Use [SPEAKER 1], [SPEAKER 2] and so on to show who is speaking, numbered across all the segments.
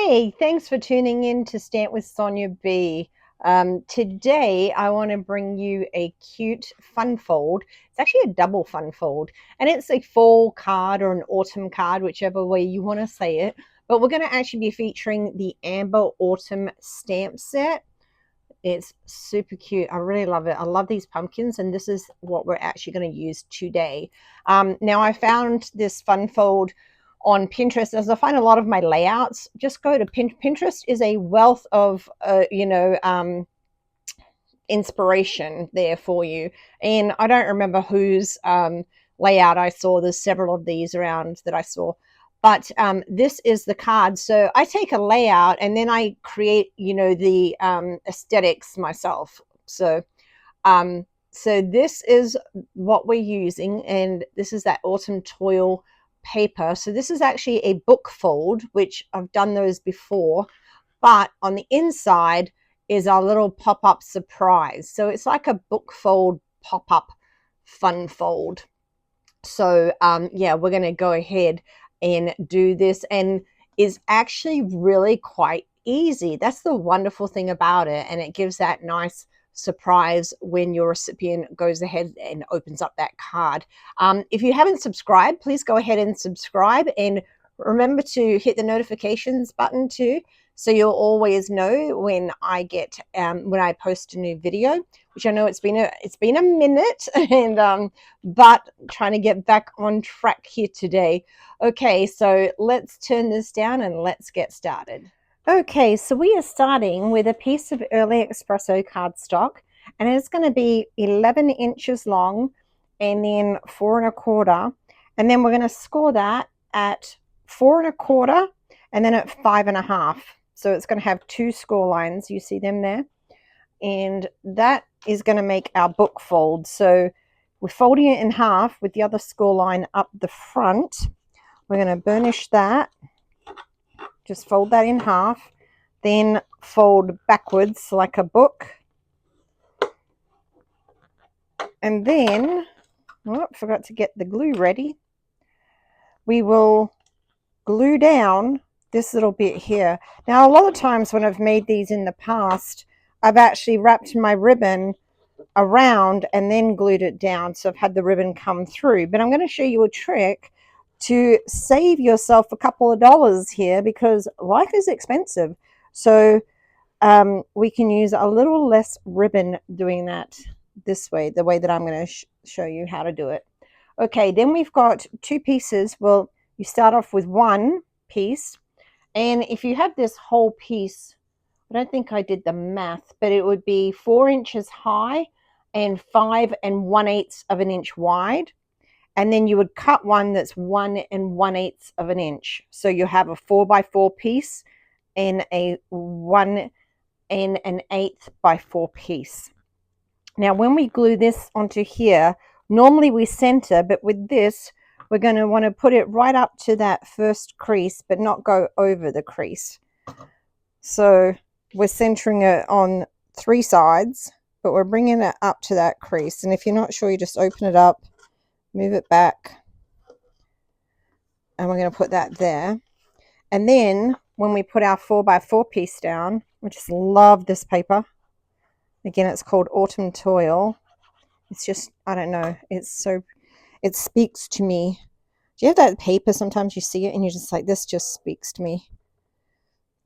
[SPEAKER 1] Hey, thanks for tuning in to Stamp with Sonia B. Today, I want to bring you a cute fun fold. It's actually a double fun fold, and it's a fall card or an autumn card, whichever way you want to say it. But we're going to actually be featuring the Amber Autumn stamp set. It's super cute. I really love it. I love these pumpkins, and this is what we're actually going to use today. Now, I found this fun fold on Pinterest. As I find a lot of my layouts, just go to Pinterest. Is a wealth of inspiration there for you. And I don't remember whose layout I saw. There's several of these around that I saw, but this is the card. So I take a layout and then I create, the aesthetics myself. So this is what we're using, and this is that autumn toil paper. So this is actually a book fold, which I've done those before, but on the inside is our little pop-up surprise. So it's like a book fold pop-up fun fold. So yeah, we're going to go ahead and do this, and is actually really quite easy. That's the wonderful thing about it, and it gives that nice surprise when your recipient goes ahead and opens up that card. If you haven't subscribed, please go ahead and subscribe, and remember to hit the notifications button too, so you'll always know when I get when I post a new video, which I know it's been a minute, and but trying to get back on track here today. Okay, so let's turn this down and let's get started. Okay, so we are starting with a piece of early espresso cardstock, and it's going to be 11 inches long and then 4 1/4, and then we're going to score that at 4 1/4 and then at 5 1/2. So it's going to have two score lines. You see them there, and that is going to make our book fold. So we're folding it in half with the other score line up the front. We're going to burnish that. Just fold that in half, then fold backwards like a book, and then, forgot to get the glue ready. We will glue down this little bit here. Now, a lot of times when I've made these in the past, I've actually wrapped my ribbon around and then glued it down, so I've had the ribbon come through. But I'm going to show you a trick to save yourself a couple of dollars here, because life is expensive. So we can use a little less ribbon doing that this way, the way that I'm going to show you how to do it. Okay, then we've got two pieces. Well, you start off with one piece, and if you have this whole piece, I don't think I did the math, but it would be 4 inches high and 5 1/8 of an inch wide. And then you would cut one that's 1 1/8 of an inch. So you have a 4 by 4 piece and a 1 1/8 by 4 piece. Now, when we glue this onto here, normally we center, but with this, we're going to want to put it right up to that first crease, but not go over the crease. So we're centering it on 3 sides, but we're bringing it up to that crease. And if you're not sure, you just open it up, move it back, and we're going to put that there. And then when we put our 4 by 4 piece down, I just love this paper. Again, it's called Autumn Toil. It's just, I don't know, it speaks to me. Do you have that paper? Sometimes you see it and you're just like, this just speaks to me.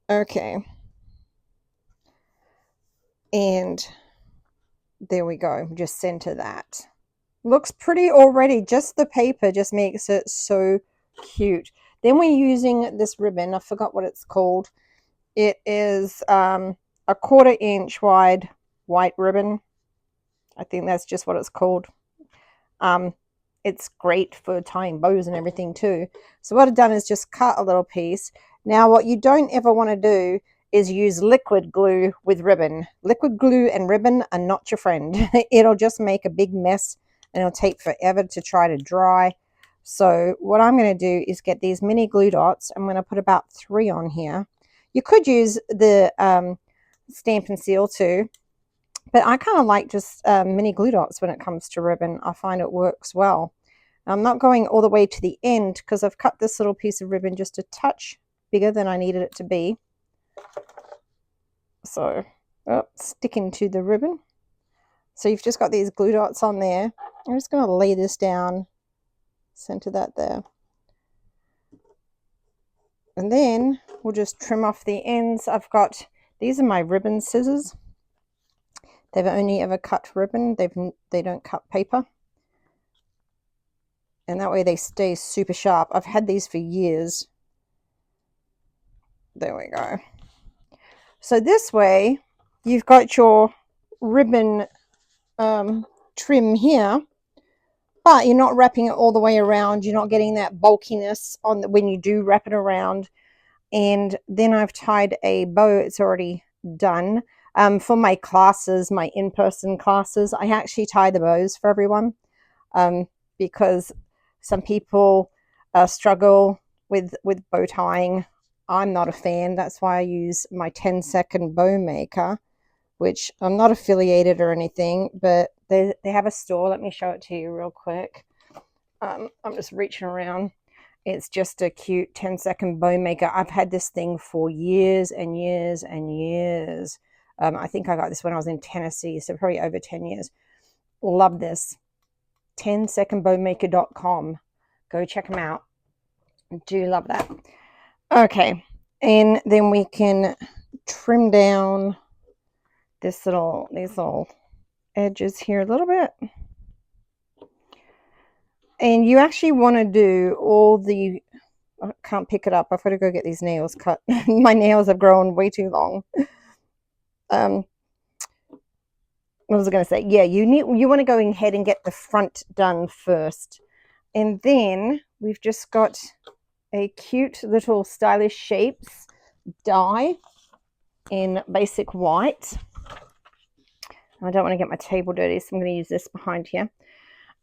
[SPEAKER 1] Okay. And there we go. Just center that. Looks pretty already. Just the paper just makes it so cute. Then we're using this ribbon. I forgot what it's called. It is a 1/4 inch wide white ribbon. I think that's just what it's called. It's great for tying bows and everything too. So what I've done is just cut a little piece. Now, what you don't ever want to do is use liquid glue with ribbon. Liquid glue and ribbon are not your friend. It'll just make a big mess, and it'll take forever to try to dry. So what I'm going to do is get these mini glue dots. I'm going to put about 3 on here. You could use the Stampin' Seal too, but I kind of like just mini glue dots when it comes to ribbon. I find it works well. I'm not going all the way to the end because I've cut this little piece of ribbon just a touch bigger than I needed it to be. So, oh, sticking to the ribbon. So you've just got these glue dots on there. I'm just going to lay this down, center that there. And then we'll just trim off the ends. I've got, these are my ribbon scissors. They've only ever cut ribbon. They don't cut paper. And that way they stay super sharp. I've had these for years. There we go. So this way, you've got your ribbon trim here, but you're not wrapping it all the way around. You're not getting that bulkiness on when you do wrap it around. And then I've tied a bow. It's already done. For my classes, my in-person classes, I actually tie the bows for everyone because some people struggle with bow tying. I'm not a fan. That's why I use my 10-second bow maker, which I'm not affiliated or anything, but they have a store. Let me show it to you real quick. I'm just reaching around. It's just a cute 10-second bow maker. I've had this thing for years and years and years. I think I got this when I was in Tennessee, so probably over 10 years. Love this. 10secondbowmaker.com. Go check them out. Do love that. Okay, and then we can trim down these little edges here a little bit. And you actually want to do all the, I can't pick it up. I've got to go get these nails cut. My nails have grown way too long. What was I going to say? Yeah, you want to go ahead and get the front done first. And then we've just got a cute little stylish shapes die in basic white. I don't want to get my table dirty, so I'm going to use this behind here.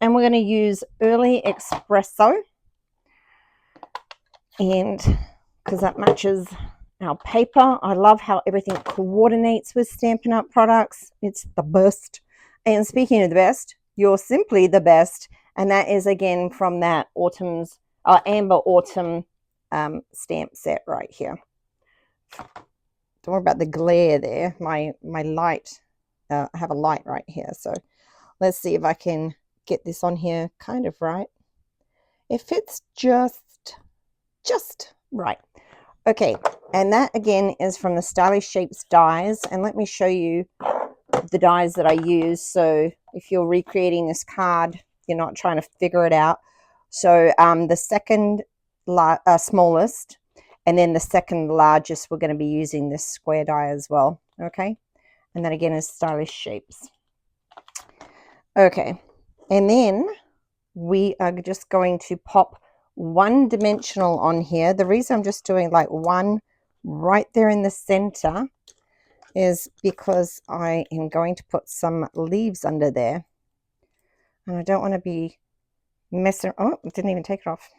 [SPEAKER 1] And we're going to use Early Espresso. And because that matches our paper. I love how everything coordinates with Stampin' Up! Products. It's the best. And speaking of the best, you're simply the best. And that is, again, from that Amber Autumn stamp set right here. Don't worry about the glare there. My light, I have a light right here. So let's see if I can get this on here kind of right. It fits just right. Okay, and that again is from the Stylish Shapes dies. And let me show you the dies that I use. So if you're recreating this card, you're not trying to figure it out. So the second smallest, and then the second largest, we're going to be using this square die as well. Okay, and that again is Stylish Shapes. Okay, and then we are just going to pop one dimensional on here. The reason I'm just doing like one right there in the center is because I am going to put some leaves under there, and I don't want to be messing. Oh, it didn't even take it off.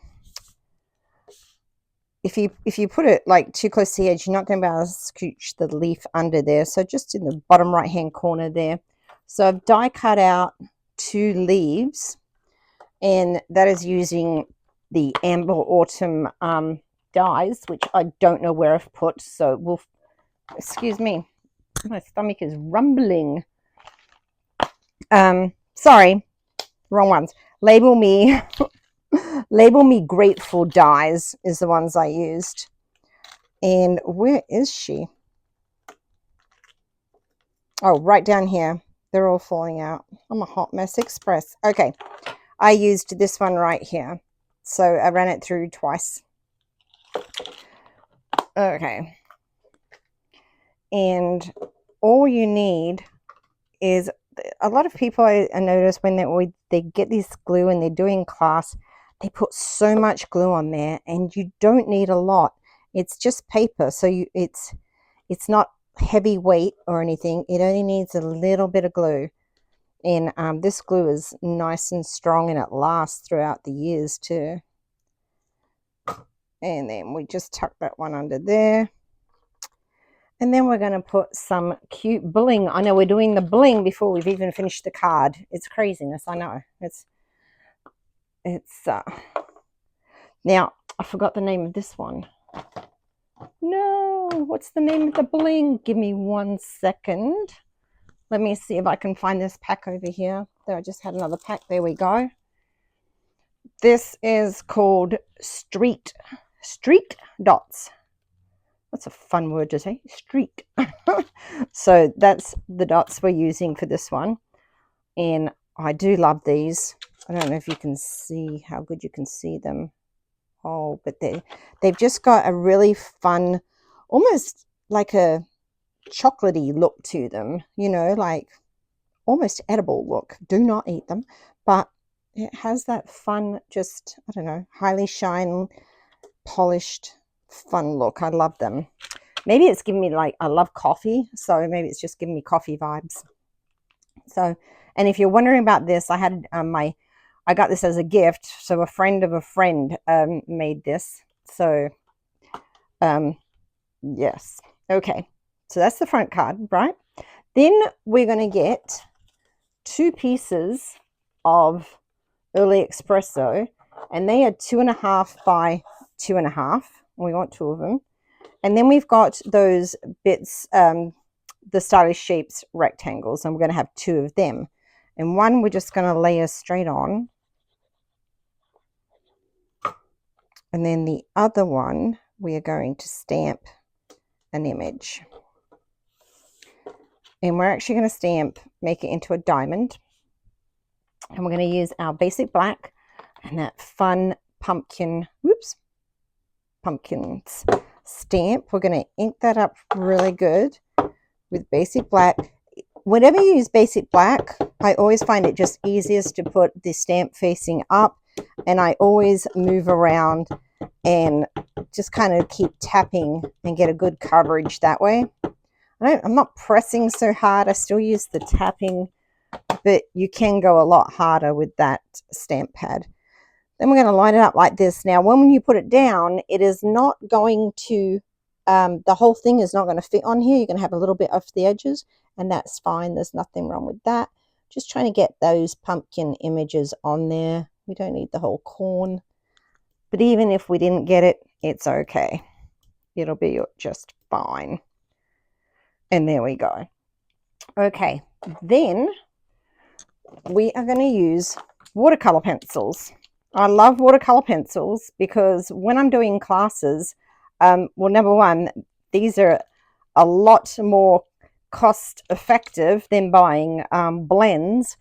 [SPEAKER 1] If you put it like too close to the edge, you're not going to be able to scooch the leaf under there. So just in the bottom right hand corner there. So I've die cut out 2 leaves, and that is using the Amber Autumn dies, which I don't know where I've put. So we'll, excuse me, my stomach is rumbling. Sorry, wrong ones. Label me Grateful dies is the ones I used. And where is she? Oh, right down here. They're all falling out. I'm a hot mess express. Okay, I used this one right here. So I ran it through twice. Okay. And all you need is, a lot of people I notice when they get this glue and they're doing class, they put so much glue on there, and you don't need a lot. It's just paper, so it's not heavy weight or anything. It only needs a little bit of glue. And this glue is nice and strong, and it lasts throughout the years too. And then we just tuck that one under there. And then we're going to put some cute bling. I know we're doing the bling before we've even finished the card. It's craziness, I know. Now, I forgot the name of this one. No, what's the name of the bling? Give me 1 second. Let me see if I can find this pack over here. There, I just had another pack. There we go. This is called Street Dots. That's a fun word to say, street. So that's the dots we're using for this one. And I do love these. I don't know if you can see how good you can see them. Oh, but they've just got a really fun, almost like a chocolatey look to them, you know, like almost edible look. Do not eat them, but it has that fun, just, I don't know, highly shine, polished, fun look. I love them. Maybe it's giving me, like, I love coffee, so maybe it's just giving me coffee vibes. So, and if you're wondering about this, I had I got this as a gift. So a friend of a friend made this. So, yes. Okay. So that's the front card, right? Then we're going to get 2 pieces of Early Espresso, and they are 2.5 by 2.5. We want 2 of them. And then we've got those bits, the Stylish Shapes rectangles, and we're going to have 2 of them. And one we're just going to layer straight on. And then the other one, we are going to stamp an image. And we're actually going to stamp, make it into a diamond. And we're going to use our basic black and that fun pumpkins stamp. We're going to ink that up really good with basic black. Whenever you use basic black, I always find it just easiest to put the stamp facing up, and I always move around and just kind of keep tapping and get a good coverage that way. I'm not pressing so hard. I still use the tapping, but you can go a lot harder with that stamp pad. Then we're going to line it up like this. Now, when you put it down, it is not going to, the whole thing is not going to fit on here. You're going to have a little bit off the edges, and that's fine. There's nothing wrong with that. Just trying to get those pumpkin images on there. We don't need the whole corn. But even if we didn't get it, it's okay. It'll be just fine. And there we go. Okay, then we are going to use watercolor pencils. I love watercolor pencils because when I'm doing classes, well, number one, these are a lot more cost effective than buying blends,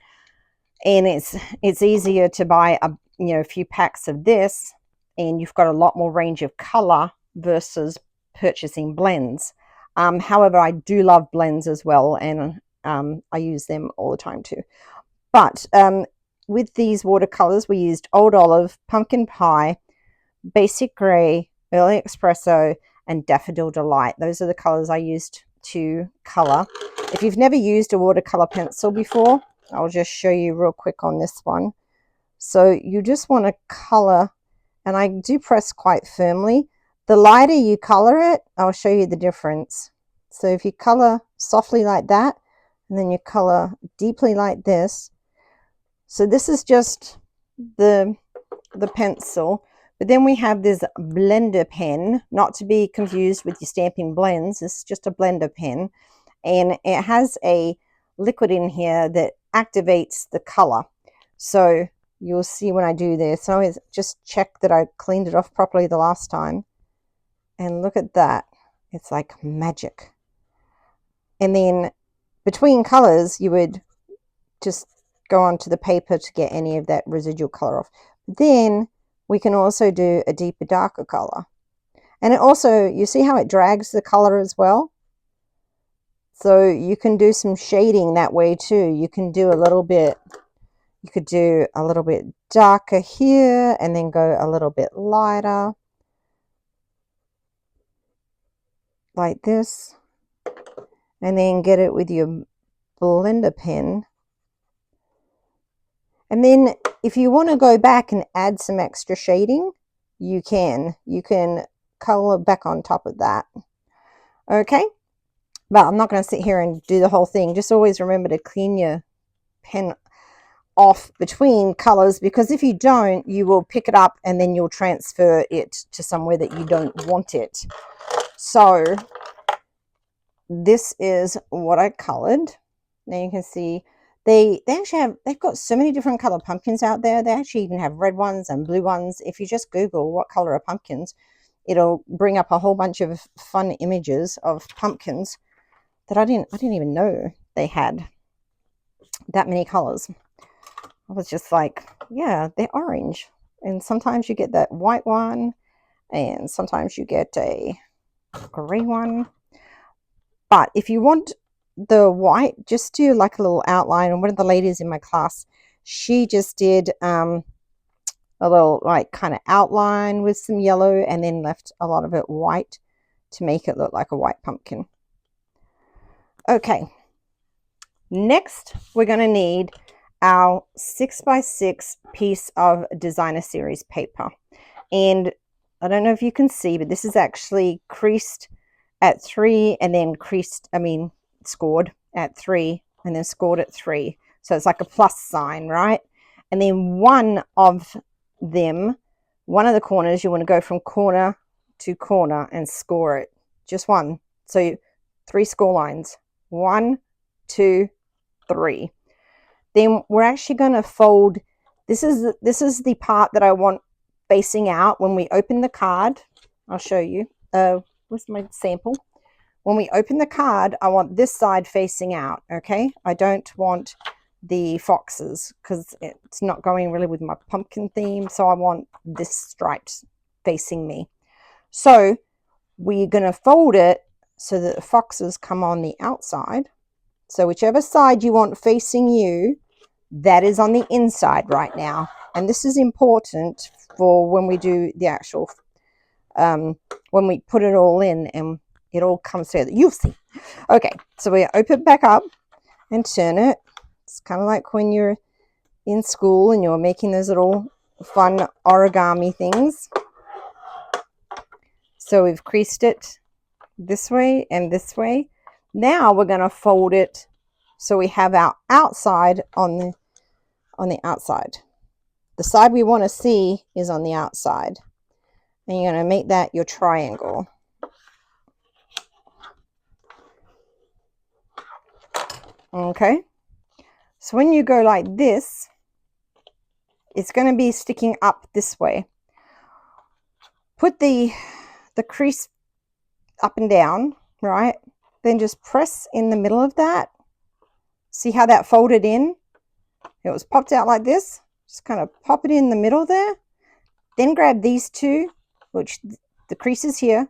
[SPEAKER 1] and it's easier to buy a few packs of this, and you've got a lot more range of color versus purchasing blends. However, I do love blends as well, and I use them all the time too. But with these watercolors, we used Old Olive, Pumpkin Pie, Basic Gray, Early Espresso, and Daffodil Delight. Those are the colors I used to color. If you've never used a watercolor pencil before, I'll just show you real quick on this one. So you just want to color, and I do press quite firmly. The lighter you color it, I'll show you the difference. So if you color softly like that, and then you color deeply like this. So this is just the pencil. But then we have this blender pen, not to be confused with your Stampin' Blends. This is just a blender pen. And it has a liquid in here that activates the color. So you'll see when I do this. I always just check that I cleaned it off properly the last time. And look at that. It's like magic. And then between colors, you would just go onto the paper to get any of that residual color off. Then we can also do a deeper, darker color. And it also, you see how it drags the color as well? So you can do some shading that way too. You can do a little bit, you could do a little bit darker here and then go a little bit lighter. Like this, and then get it with your blender pen. And then if you want to go back and add some extra shading, you can color back on top of that. Okay, but I'm not going to sit here and do the whole thing. Just always remember to clean your pen off between colors, because if you don't, you will pick it up and then you'll transfer it to somewhere that you don't want it. So this is what I colored. Now you can see they actually they've got so many different color pumpkins out there. They actually even have red ones and blue ones. If you just Google what color are pumpkins, it'll bring up a whole bunch of fun images of pumpkins that I didn't even know they had that many colors. I was just like, yeah, they're orange. And sometimes you get that white one, and sometimes you get a gray one. But if you want the white, just do like a little outline. And one of the ladies in my class, she just did a little like kind of outline with some yellow and then left a lot of it white to make it look like a white pumpkin. Okay, next we're going to need our 6x6 piece of designer series paper. And I don't know if you can see, but this is actually creased at 3 and then scored at 3 and then scored at 3. So it's like a plus sign, right? And then one of the corners, you want to go from corner to corner and score it. Just one. So 3 score lines. 1, 2, 3. Then we're actually going to fold. This is the part that I want facing out when we open the card. I'll show you. Where's my sample? When we open the card, I want this side facing out, okay? I don't want the foxes because it's not going really with my pumpkin theme, so I want this striped facing me. So we're going to fold it so that the foxes come on the outside. So whichever side you want facing you, that is on the inside right now. And this is important for when we do the actual, when we put it all in and it all comes together. You'll see. Okay, so we open it back up and turn it. It's kind of like when you're in school and you're making those little fun origami things. So we've creased it this way and this way. Now we're going to fold it so we have our outside on the outside. The side we want to see is on the outside. And you're going to make that your triangle. Okay. So when you go like this, it's going to be sticking up this way. Put the crease up and down, right? Then just press in the middle of that. See how that folded in? It was popped out like this. Just kind of pop it in the middle there. Then grab these two, which the crease is here.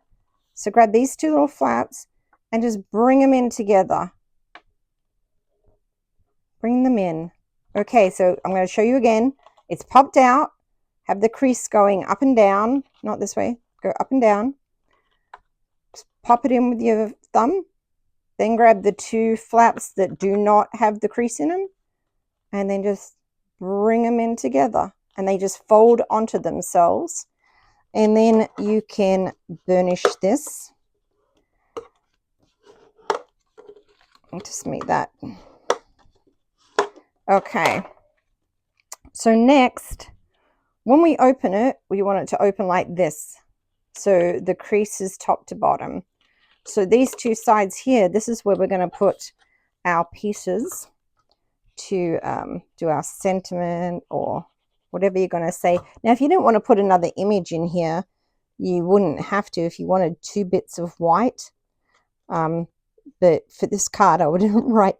[SPEAKER 1] So grab these 2 little flaps and just bring them in together. Bring them in. Okay, so I'm going to show you again. It's popped out. Have the crease going up and down. Not this way. Go up and down. Just pop it in with your thumb. Then grab the 2 flaps that do not have the crease in them. And then just bring them in together. And they just fold onto themselves. And then you can burnish this. I'll just make that. Okay. So next, when we open it, we want it to open like this. So the crease is top to bottom. So these 2 sides here, this is where we're going to put our pieces to do our sentiment or whatever you're going to say. Now, if you didn't want to put another image in here, you wouldn't have to if you wanted 2 bits of white. But for this card, I would write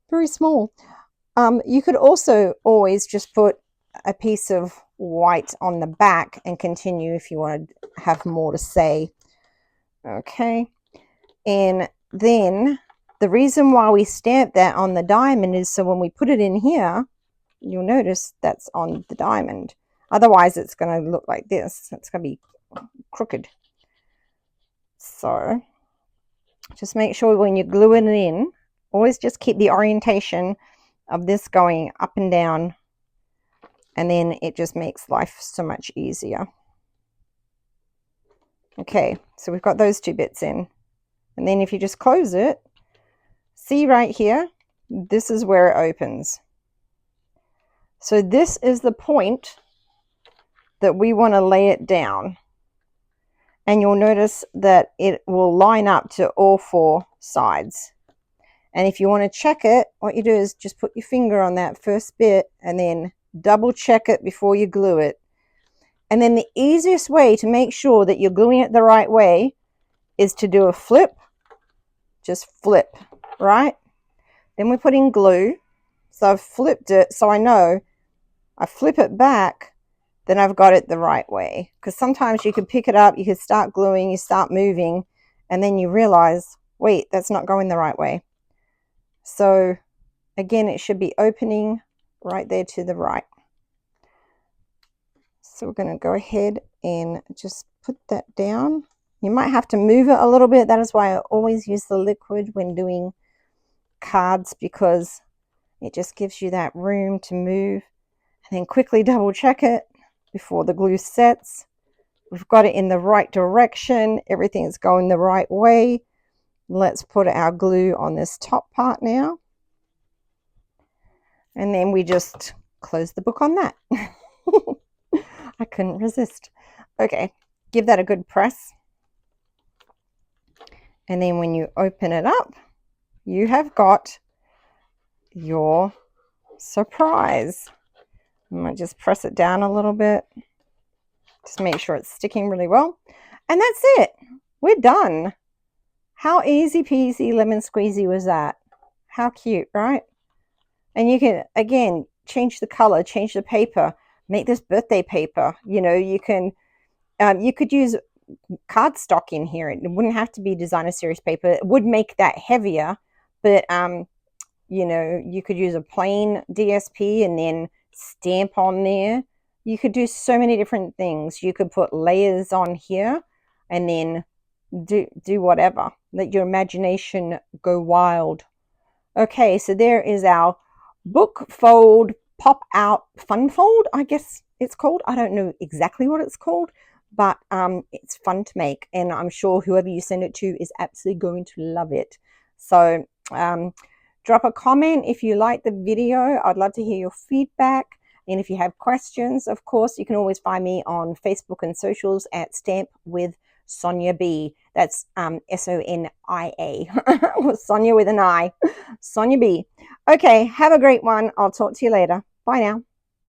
[SPEAKER 1] very small. You could also always just put a piece of white on the back and continue if you want to have more to say. Okay. And then the reason why we stamp that on the diamond is so when we put it in here, you'll notice that's on the diamond. Otherwise, it's going to look like this. It's going to be crooked. So just make sure when you're gluing it in, always just keep the orientation of this going up and down, and then it just makes life so much easier. Okay, so we've got those 2 bits in. And then if you just close it, see right here, this is where it opens. So this is the point that we want to lay it down. and you'll notice that it will line up to all 4 sides. And if you want to check it, what you do is just put your finger on that first bit and then double check it before you glue it. And then the easiest way to make sure that you're gluing it the right way is to do a flip. Just flip, right? Then we put in glue. So I've flipped it so I know I flip it back, then I've got it the right way. Because sometimes you could pick it up, you could start gluing, you start moving, and then you realize, wait, that's not going the right way. So again, it should be opening right there to the right. So we're going to go ahead and just put that down. You might have to move it a little bit. That is why I always use the liquid when doing cards, because it just gives you that room to move. And then quickly double check it before the glue sets. We've got it in the right direction. Everything's going the right way. Let's put our glue on this top part now. And then we just close the book on that. I couldn't resist. Okay, give that a good press. And then when you open it up, you have got your surprise. I might just press it down a little bit. Just make sure it's sticking really well. And that's it. We're done. How easy peasy lemon squeezy was that? How cute, right? And you can, again, change the color, change the paper, make this birthday paper. You know, you can, you could use cardstock in here. It wouldn't have to be designer series paper. It would make that heavier, but, you know, you could use a plain DSP and then stamp on there. You could do so many different things. You could put layers on here and then do whatever. Let your imagination go wild. Okay, so there is our book fold pop out fun fold, I guess it's called. I don't know exactly what it's called, but it's fun to make, and I'm sure whoever you send it to is absolutely going to love it. So drop a comment if you like the video. I'd love to hear your feedback. And if you have questions, of course, you can always find me on Facebook and socials at Stamp with Sonia B. That's S-O-N-I-A. Sonia with an I. Sonia B. Okay, have a great one. I'll talk to you later. Bye now.